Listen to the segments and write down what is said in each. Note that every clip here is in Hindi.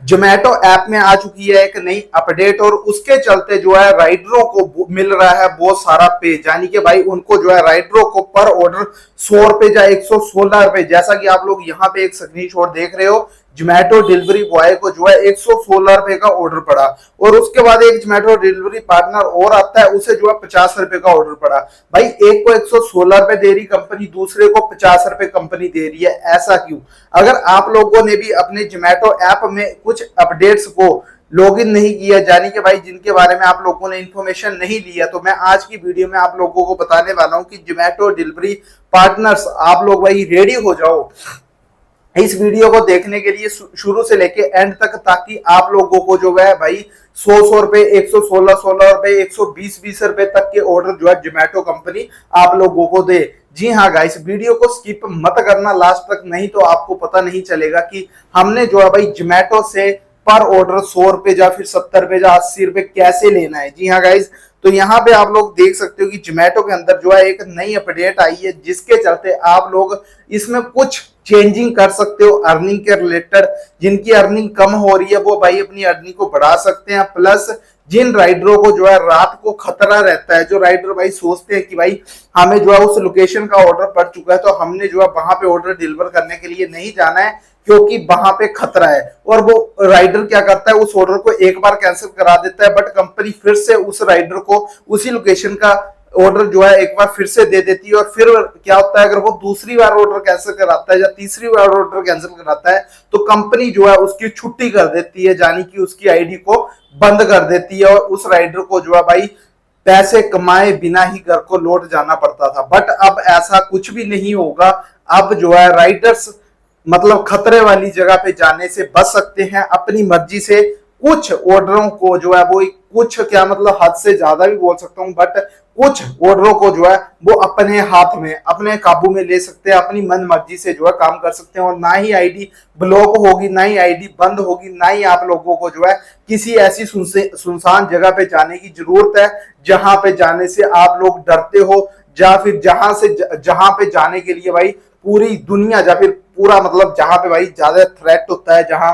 जोमेटो ऐप में आ चुकी है एक नई अपडेट और उसके चलते जो है राइडरों को मिल रहा है बहुत सारा पे, यानी कि भाई उनको जो है राइडरों को पर ऑर्डर 100 रुपए या 116 रुपए, जैसा कि आप लोग यहाँ पे एक स्क्रीनशॉट देख रहे हो। जोमेटो डिलीवरी बॉय को जो है 116 रुपए का ऑर्डर पड़ा और उसके बाद एक जोमेटो डिलीवरी पार्टनर और आता है, उसे जो है 50 रुपए का ऑर्डर पड़ा। भाई एक को 116 रुपए दे रही कंपनी, दूसरे को 50 रुपए कंपनी दे रही है, ऐसा क्यों? अगर आप लोगों ने भी अपने जोमेटो ऐप में कुछ अपडेट्स को लॉगिन नहीं किया, यानी कि भाई जिनके बारे में आप लोगों ने इंफॉर्मेशन नहीं लिया, तो मैं आज की वीडियो में आप लोगों को बताने वाला हूं कि जोमेटो डिलीवरी पार्टनर्स आप लोग भाई रेडी हो जाओ इस वीडियो को देखने के लिए शुरू से लेके एंड तक, ताकि आप लोगों को जो है भाई 100 रुपए, 116 रुपए, 120 रुपए तक के ऑर्डर जो है जोमेटो कंपनी आप लोगों को दे। जी हाँ गाइस, वीडियो को स्किप मत करना लास्ट तक, नहीं तो आपको पता नहीं चलेगा कि हमने जो है भाई जोमेटो से पर ऑर्डर 100 रुपए या फिर 70 रुपए या 80 रुपए कैसे लेना है। जी हाँ गाइस, तो यहाँ पे आप लोग देख सकते हो कि जोमेटो के अंदर जो है एक नई अपडेट आई है, जिसके चलते आप लोग इसमें कुछ चेंजिंग कर सकते हो अर्निंग के रिलेटेड। जिनकी अर्निंग कम हो रही है वो भाई अपनी अर्निंग को बढ़ा सकते हैं। प्लस जिन राइडरों को जो है रात को खतरा रहता है, जो राइडर भाई सोचते हैं कि भाई हमें जो है उस लोकेशन का ऑर्डर पड़ चुका है तो हमने जो है वहां पे ऑर्डर डिलीवर करने के लिए नहीं जाना है क्योंकि वहां पे खतरा है, और वो राइडर क्या करता है, उस ऑर्डर को एक बार कैंसिल करा देता है, बट कंपनी फिर से उस राइडर को उसी लोकेशन का ऑर्डर जो है एक बार फिर से दे देती है। और फिर क्या होता है, अगर वो दूसरी बार ऑर्डर कैंसिल कराता है या तीसरी बार ऑर्डर कैंसिल कराता है तो कंपनी जो है उसकी छुट्टी कर देती है, यानी कि उसकी आईडी को बंद कर देती है, और उस राइडर को जो है भाई पैसे कमाए बिना ही घर को लौट जाना पड़ता था। बट अब ऐसा कुछ भी नहीं होगा। अब जो है राइडर्स मतलब खतरे वाली जगह पे जाने से बच सकते हैं अपनी मर्जी से। कुछ ऑर्डरों को जो है वो कुछ क्या मतलब हद से ज्यादा भी बोल सकता हूं, बट कुछ ऑर्डरों को जो है वो अपने हाथ में अपने काबू में ले सकते हैं, अपनी मन मर्जी से जो है काम कर सकते हैं, और ना ही आईडी ब्लॉक होगी, ना ही आईडी बंद होगी, ना ही आप लोगों को जो है किसी ऐसी सुनसान जगह पे जाने की जरूरत है जहां पे जाने से आप लोग डरते हो, या फिर जहां पे जाने के लिए भाई पूरी दुनिया या फिर पूरा मतलब जहां पे भाई ज्यादा थ्रेट होता है, जहां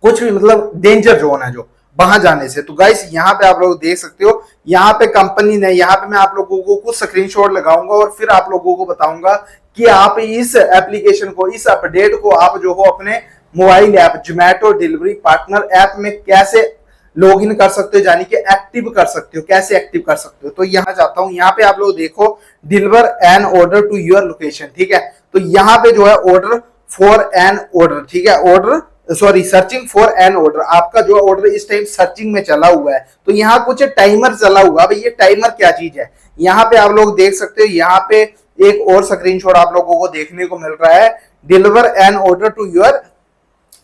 कुछ भी मतलब डेंजर जोन है जो वहां जाने से। तो गाइस यहाँ पे आप लोग देख सकते हो, यहाँ पे कंपनी ने, यहाँ पे मैं आप लोगों को कुछ स्क्रीनशॉट लगाऊंगा और फिर आप लोगों को बताऊंगा कि आप इस एप्लीकेशन को, इस अपडेट को आप जो हो अपने mobile app Zomato delivery partner app में कैसे लॉग इन कर सकते हो, यानी कि एक्टिव कर सकते हो, कैसे एक्टिव कर सकते हो। तो यहाँ जाता हूँ, यहाँ पे आप लोग देखो deliver an order to your location, ठीक है। तो यहाँ पे जो है ऑर्डर फॉर एन ऑर्डर, ठीक है, order sorry searching for an order, आपका जो ऑर्डर इस टाइम सर्चिंग में चला हुआ है। तो यहाँ कुछ टाइमर चला हुआ है। ये टाइमर क्या चीज है, यहाँ पे आप लोग देख सकते हो। यहाँ पे एक और स्क्रीनशॉट आप लोगों को देखने को मिल रहा है, deliver an order to your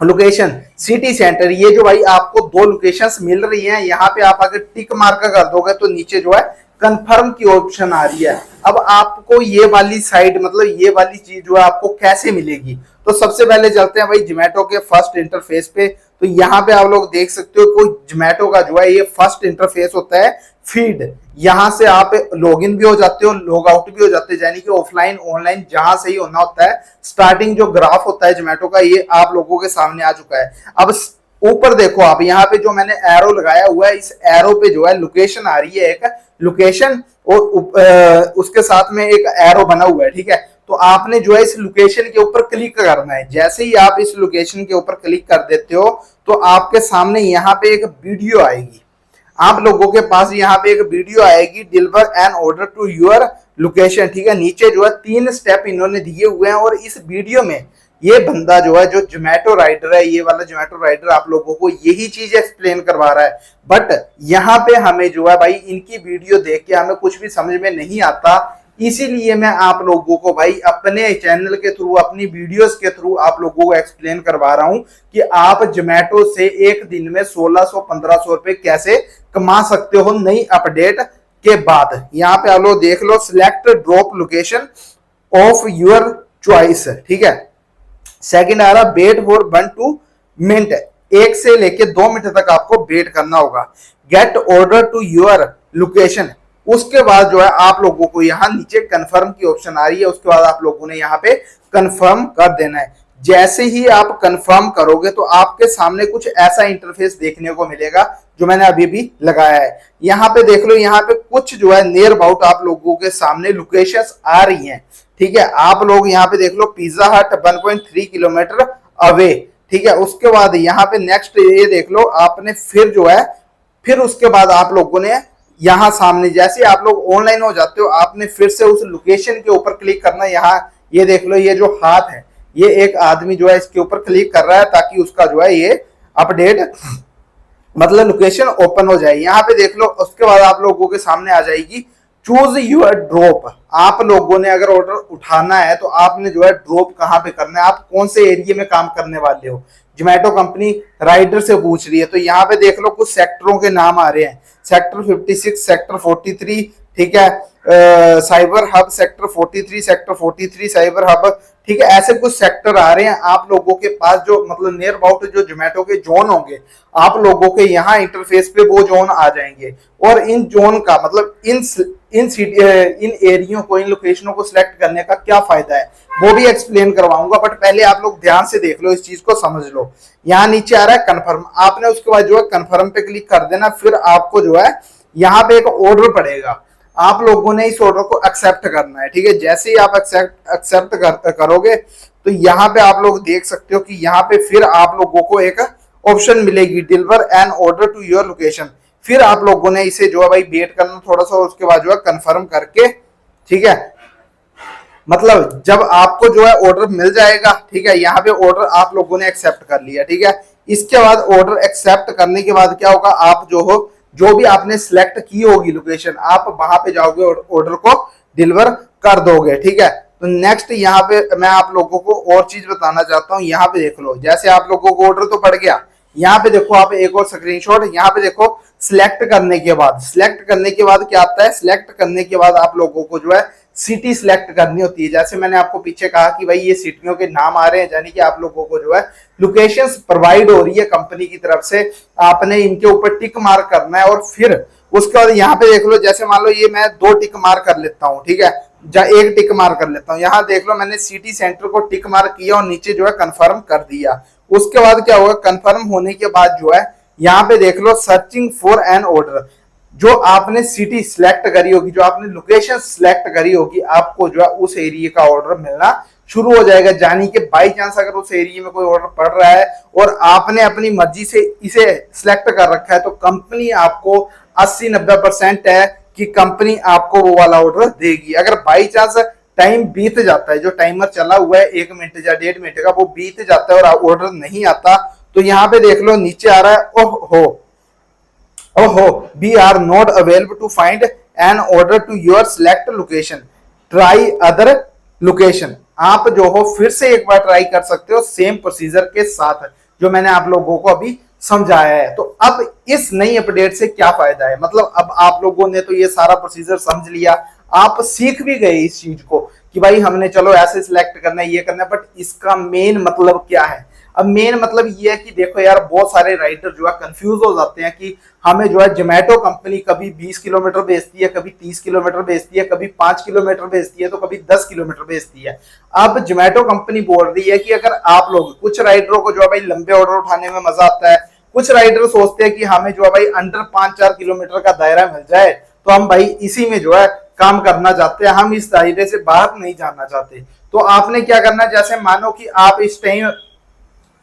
location city centre. ये जो भाई आपको दो लोकेशंस मिल रही हैं, यहाँ पे आप अगर टिक मार्क कर दोगे तो नीचे जो है कंफर्म की ऑप्शन आ रही है। अब आपको ये वाली साइड मतलब ये वाली चीज जो है आपको कैसे मिलेगी, तो सबसे पहले चलते हैं भाई जोमेटो के फर्स्ट इंटरफेस पे। तो यहाँ पे आप लोग देख सकते हो कोई जोमेटो का जो है ये फर्स्ट इंटरफेस होता है फीड। यहाँ से आप लॉगिन भी हो जाते हो, लॉग आउट भी हो जाते हो, यानी कि ऑफलाइन ऑनलाइन जहां से ही होना होता है। स्टार्टिंग जो ग्राफ होता है जोमेटो का ये आप लोगों के सामने आ चुका है। अब ऊपर देखो आप, यहाँ पे जो मैंने एरो लगाया हुआ है, इस एरो पे जो है लोकेशन आ रही है, एक लोकेशन और उसके साथ में एक एरो बना हुआ है, ठीक है। तो आपने जो है इस लोकेशन के ऊपर क्लिक करना है। जैसे ही आप इस लोकेशन के ऊपर क्लिक कर देते हो तो आपके सामने यहाँ पे एक वीडियो आएगी, आप लोगों के पास यहाँ पे एक वीडियो आएगी, deliver an order to your location, ठीक है। नीचे जो है 3 स्टेप इन्होंने दिए हुए हैं, और इस वीडियो में ये बंदा जो है जो जोमेटो राइडर है, ये वाला जोमेटो राइडर आप लोगों को यही चीज एक्सप्लेन करवा रहा है। बट यहाँ पे हमें जो है भाई इनकी वीडियो देख के हमें कुछ भी समझ में नहीं आता, इसीलिए मैं आप लोगों को भाई अपने चैनल के थ्रू, अपनी वीडियोस के थ्रू आप लोगों को एक्सप्लेन करवा रहा हूं कि आप जोमेटो से एक दिन में 1600-1500 रुपए कैसे कमा सकते हो नई अपडेट के बाद। यहाँ पे आप लोग देख लो, select drop location of your choice, ठीक है। सेकंड आ रहा वेट फॉर 1-2 मिनट, 1 से लेके 2 मिनट तक आपको वेट करना होगा। Get order to your location, उसके बाद जो है आप लोगों को यहाँ नीचे कंफर्म की ऑप्शन आ रही है, उसके बाद आप लोगों ने यहाँ पे कंफर्म कर देना है। जैसे ही आप कंफर्म करोगे तो आपके सामने कुछ ऐसा इंटरफेस देखने को मिलेगा जो मैंने अभी भी लगाया है। यहाँ पे देख लो, यहाँ पे कुछ जो है नियर अबाउट आप लोगों के सामने लोकेशंस आ रही हैं। ठीक है, आप लोग यहाँ पे देख लो पिज्जा हट 1.3 किलोमीटर अवे। ठीक है, उसके बाद यहाँ पे नेक्स्ट ये देख लो आपने फिर जो है, फिर उसके बाद आप लोगों ने यहाँ सामने जैसे आप लोग ऑनलाइन हो जाते हो आपने फिर से उस लोकेशन के ऊपर क्लिक करना। यहाँ ये देख लो, ये जो हाथ है ये एक आदमी जो है इसके ऊपर क्लिक कर रहा है ताकि उसका जो है ये अपडेट मतलब लोकेशन ओपन हो जाए। यहाँ पे देख लो, उसके बाद आप लोगों के सामने आ जाएगी चूज यूर ड्रॉप। आप लोगों ने अगर ऑर्डर उठाना है तो आपने जो है ड्रॉप कहाँ पे करना है, आप कौन से एरिया में काम करने वाले हो। जोमेटो कंपनी राइडर से पूछ रही है, तो यहाँ पे देख लो कुछ सेक्टरों के नाम आ रहे हैं, सेक्टर 56, सेक्टर 43, ठीक है, cyber hub sector 43, sector 43 cyber hub. ठीक है, ऐसे कुछ सेक्टर आ रहे हैं आप लोगों के पास जो मतलब नियर अबाउट जो जोमेटो के जोन होंगे आप लोगों के यहाँ इंटरफेस पे वो जोन आ जाएंगे। और इन जोन का मतलब इन एरियो को, इन लोकेशनों को सिलेक्ट करने का क्या फायदा है वो भी एक्सप्लेन करवाऊंगा, बट पहले आप लोग ध्यान से देख लो, इस चीज को समझ लो। यहाँ नीचे आ रहा है कन्फर्म, आपने उसके बाद जो है कन्फर्म पे क्लिक कर देना। फिर आपको जो है यहाँ पे एक ऑर्डर पड़ेगा, आप लोगों ने इस ऑर्डर को एक्सेप्ट करना है। ठीक है, जैसे ही आप एक्सेप्ट करोगे तो यहाँ पे आप लोग देख सकते हो कि यहाँ पे फिर आप लोगों को एक ऑप्शन मिलेगी, deliver an order to your location. फिर आप लोगों ने इसे जो है भाई वेट करना थोड़ा सा, उसके बाद जो है कंफर्म करके, ठीक है, मतलब जब आपको जो है ऑर्डर मिल जाएगा। ठीक है, यहाँ पे ऑर्डर आप लोगों ने एक्सेप्ट कर लिया। ठीक है, इसके बाद ऑर्डर एक्सेप्ट करने के बाद क्या होगा, आप जो हो जो भी आपने सिलेक्ट की होगी लोकेशन, आप वहां पे जाओगे और ऑर्डर को डिलीवर कर दोगे। ठीक है, तो नेक्स्ट यहाँ पे मैं आप लोगों को और चीज बताना चाहता हूँ। यहाँ पे देख लो, जैसे आप लोगों को ऑर्डर तो पड़ गया, यहाँ पे देखो आप एक और स्क्रीनशॉट, यहाँ पे देखो सिलेक्ट करने के बाद क्या आता है, सिलेक्ट करने के बाद आप लोगों को जो है सिटी सिलेक्ट करनी होती है। जैसे मैंने आपको पीछे कहा कि भाई ये सिटियों के नाम आ रहे हैं, यानी कि आप लोगों को जो है लोकेशंस प्रोवाइड हो रही है कंपनी की तरफ से, आपने इनके ऊपर टिक मार्क करना है। और फिर उसके बाद यहाँ पे देख लो, जैसे मान लो ये मैं 2 टिक मार्क कर लेता हूँ। ठीक है, एक टिक मार्क कर लेता हूँ, यहाँ देख लो मैंने सिटी सेंटर को टिक मार्क किया और नीचे जो है कंफर्म कर दिया। उसके बाद क्या होगा, कंफर्म होने के बाद जो है यहाँ पे देख लो सर्चिंग फॉर एन ऑर्डर, जो आपने सिटी सिलेक्ट करी होगी, जो आपने लोकेशन सिलेक्ट करी होगी, आपको जो है उस एरिया का ऑर्डर मिलना शुरू हो जाएगा। यानी कि बाई चांस अगर उस एरिया में कोई ऑर्डर पड़ रहा है और आपने अपनी मर्जी से इसे सिलेक्ट कर रखा है तो कंपनी आपको 80-90% है कि कंपनी आपको वो वाला ऑर्डर देगी। अगर बाई चांस टाइम बीत जाता है, जो टाइमर चला हुआ है 1 मिनट या 1.5 मिनट का, वो बीत जाता है और ऑर्डर नहीं आता, तो यहाँ पे देख लो नीचे आ रहा है ओहो we are not available to find an order to your select location, try other location. आप जो हो फिर से एक बार ट्राई कर सकते हो सेम प्रोसीजर के साथ जो मैंने आप लोगों को अभी समझाया है। तो अब इस नई अपडेट से क्या फायदा है, मतलब अब आप लोगों ने तो ये सारा प्रोसीजर समझ लिया, आप सीख भी गए इस चीज को कि भाई हमने चलो ऐसे सिलेक्ट करना है, ये करना है, बट इसका मेन मतलब क्या है। अब मेन मतलब ये है कि देखो यार, बहुत सारे राइडर जो है कंफ्यूज हो जाते हैं कि हमें जो है जोमेटो कंपनी कभी 20 किलोमीटर भेजती है, कभी 30 किलोमीटर भेजती है, कभी 5 किलोमीटर भेजती है, तो कभी 10 किलोमीटर भेजती है। अब जोमेटो कंपनी बोल रही है कि अगर आप लोग, कुछ राइडरों को जो है भाई लंबे ऑर्डर उठाने में मजा आता है, कुछ राइडर सोचते हैं कि हमें जो है भाई अंडर 5-4 किलोमीटर का दायरा मिल जाए तो हम भाई इसी में जो है काम करना चाहते हैं, हम इस दायरे से बाहर नहीं जाना चाहते। तो आपने क्या करना है, जैसे मानो कि आप इस टाइम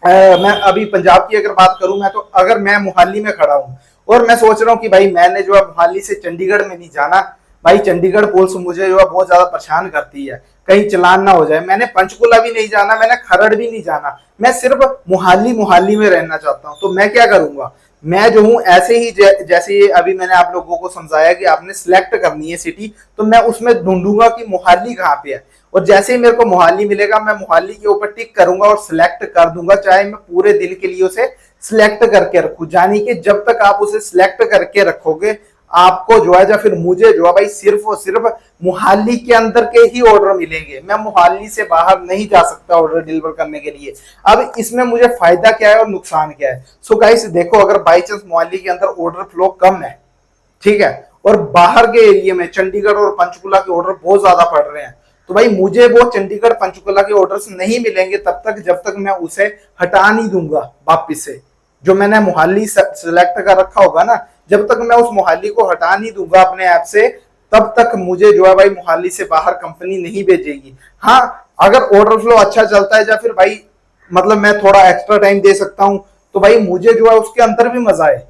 मैं अभी पंजाब की अगर बात करूं, मैं तो अगर मैं मोहाली में खड़ा हूं और मैं सोच रहा हूं कि भाई मैंने जो है मोहाली से चंडीगढ़ में नहीं जाना, भाई चंडीगढ़ पुलिस मुझे जो है बहुत ज्यादा परेशान करती है, कहीं चलान ना हो जाए। मैंने पंचकुला भी नहीं जाना, मैंने खरड़ भी नहीं जाना, मैं सिर्फ मोहाली में रहना चाहता हूं। तो मैं क्या करूंगा, मैं जो हूं ऐसे ही जैसे अभी मैंने आप लोगों को समझाया कि आपने सिलेक्ट करनी है सिटी, तो मैं उसमें ढूंढूंगा कि मोहाली कहाँ पे है, और जैसे ही मेरे को मोहाली मिलेगा मैं मोहाली के ऊपर टिक करूंगा और सिलेक्ट कर दूंगा, चाहे मैं पूरे दिन के लिए उसे सिलेक्ट करके रखूं। यानी कि जब तक आप उसे सिलेक्ट करके रखोगे आपको जो है या फिर मुझे जो है भाई सिर्फ और सिर्फ मोहाली के अंदर के ही ऑर्डर मिलेंगे, मैं मोहाली से बाहर नहीं जा सकता ऑर्डर डिलीवर करने के लिए। अब इसमें मुझे फायदा क्या है और नुकसान क्या है। सो गाइस देखो, अगर बाई चांस मोहाली के अंदर ऑर्डर फ्लो कम है, ठीक है, और बाहर के एरिया में चंडीगढ़ और पंचकुला के ऑर्डर बहुत ज्यादा पड़ रहे हैं, तो भाई मुझे वो चंडीगढ़ पंचकुला के ऑर्डर्स नहीं मिलेंगे तब तक जब तक मैं उसे हटा नहीं दूंगा वापिस से। जो मैंने मोहाली सेलेक्ट कर रखा होगा ना, जब तक मैं उस मोहाली को हटा नहीं दूंगा अपने ऐप से, तब तक मुझे जो है भाई मोहाली से बाहर कंपनी नहीं भेजेगी। हाँ, अगर ऑर्डर फ्लो अच्छा चलता है या फिर भाई मतलब मैं थोड़ा एक्स्ट्रा टाइम दे सकता हूं, तो भाई मुझे जो है उसके अंदर भी मजा है।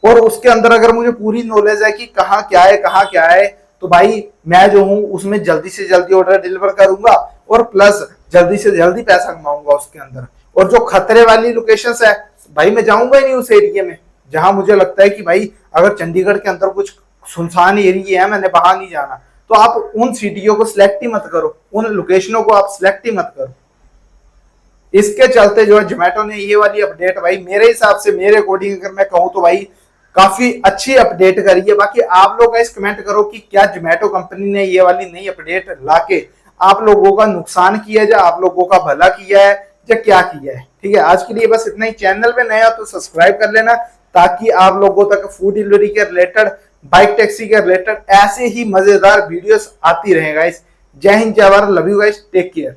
और उसके अंदर अगर मुझे पूरी नॉलेज है कि कहाँ क्या है कहाँ क्या है, तो भाई मैं जो हूँ उसमें जल्दी से जल्दी ऑर्डर डिलीवर करूंगा और प्लस जल्दी से जल्दी पैसा कमाऊंगा उसके अंदर। और जो खतरे वाली लोकेशंस है भाई मैं जाऊंगा ही नहीं उस एरिया में, जहां मुझे लगता है कि भाई अगर चंडीगढ़ के अंदर कुछ सुनसान एरिया है, मैंने बाहर नहीं जाना, तो आप उन सिटियों को सिलेक्ट ही मत करो, उन लोकेशनों को आप सिलेक्ट ही मत करो। इसके चलते जो है जोमेटो ने ये वाली अपडेट भाई मेरे हिसाब से, मेरे अकॉर्डिंग अगर मैं कहूँ तो भाई काफी अच्छी अपडेट करी है। बाकी आप लोग इस कमेंट करो कि क्या जोमेटो कंपनी ने ये वाली नई अपडेट लाके आप लोगों का नुकसान किया है या आप लोगों का भला किया है या क्या किया है। ठीक है, आज के लिए बस इतना ही। चैनल पे नया तो सब्सक्राइब कर लेना ताकि आप लोगों तक फूड डिलीवरी के रिलेटेड, बाइक टैक्सी के रिलेटेड ऐसे ही मजेदार वीडियोस आती रहेगा। जय हिंद, जय Bharat, love you guys, take care.